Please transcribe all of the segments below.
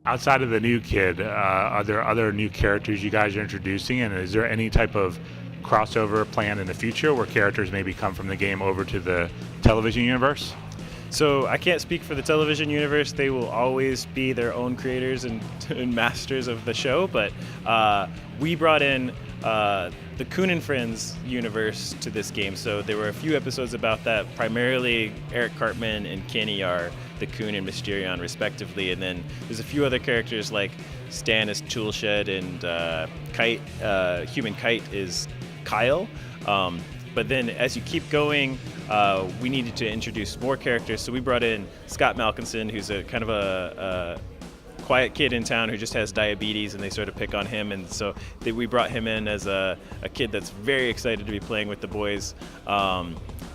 Outside of the new kid, are there other new characters you guys are introducing, and is there any type of crossover plan in the future where characters maybe come from the game over to the television universe? So I can't speak for the television universe. They will always be their own creators and, and masters of the show. But we brought in the Coon and Friends universe to this game. So there were a few episodes about that. Primarily, Eric Cartman and Kenny are the Coon and Mysterion, respectively. And then there's a few other characters like Stan is Toolshed and Kite. Human Kite is Kyle. But then as you keep going, we needed to introduce more characters. So we brought in Scott Malkinson, who's a kind of a quiet kid in town who just has diabetes, and they sort of pick on him. And so we brought him in as a kid that's very excited to be playing with the boys.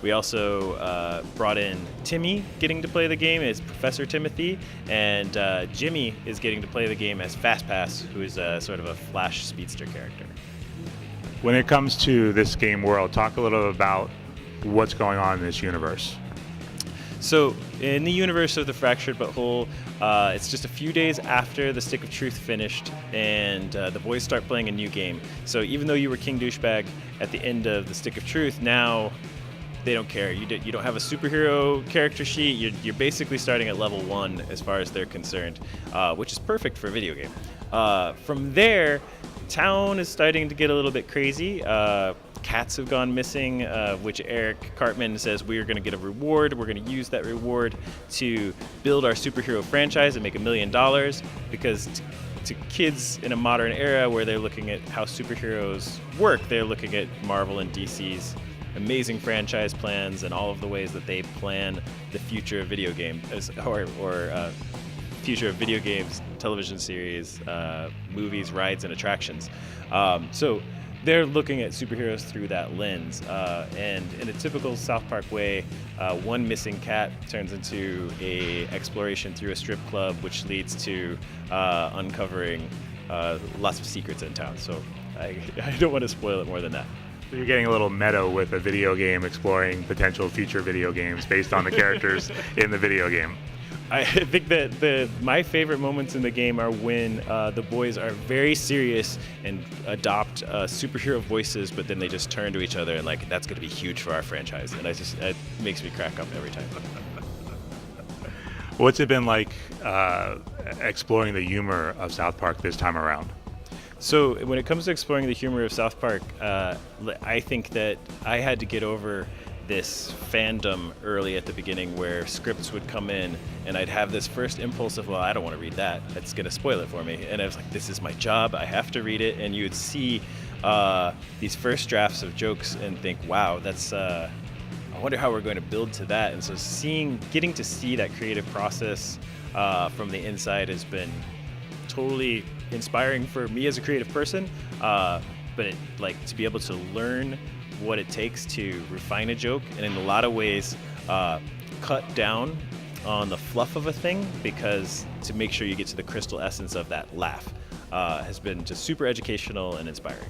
We also brought in Timmy, getting to play the game as Professor Timothy, and Jimmy is getting to play the game as Fast Pass, who is sort of a Flash speedster character. When it comes to this game world, talk a little about what's going on in this universe. So in the universe of the Fractured But Whole, it's just a few days after the Stick of Truth finished, and the boys start playing a new game. So even though you were King Douchebag at the end of the Stick of Truth, now they don't care. You don't have a superhero character sheet. You're basically starting at level 1 as far as they're concerned, which is perfect for a video game. From there, town is starting to get a little bit crazy. Cats have gone missing, which Eric Cartman says we are going to get a reward. We're going to use that reward to build our superhero franchise and make $1 million, because to kids in a modern era where they're looking at how superheroes work, they're looking at Marvel and DC's amazing franchise plans and all of the ways that they plan the future of video games, or future of video games, television series, movies, rides, and attractions. So they're looking at superheroes through that lens. And in a typical South Park way, one missing cat turns into a exploration through a strip club, which leads to uncovering lots of secrets in town. So I don't want to spoil it more than that. So you're getting a little meta with a video game, exploring potential future video games based on the characters in the video game. I think that my favorite moments in the game are when the boys are very serious and adopt superhero voices, but then they just turn to each other and like, that's going to be huge for our franchise. And it makes me crack up every time. What's it been like exploring the humor of South Park this time around? So when it comes to exploring the humor of South Park, I think that I had to get over this fandom early at the beginning where scripts would come in and I'd have this first impulse of, well, I don't want to read that. That's going to spoil it for me. And I was like, this is my job. I have to read it. And you would see these first drafts of jokes and think, wow, that's, I wonder how we're going to build to that. And so getting to see that creative process from the inside has been totally inspiring for me as a creative person. But to be able to learn what it takes to refine a joke, and in a lot of ways cut down on the fluff of a thing, because to make sure you get to the crystal essence of that laugh has been just super educational and inspiring.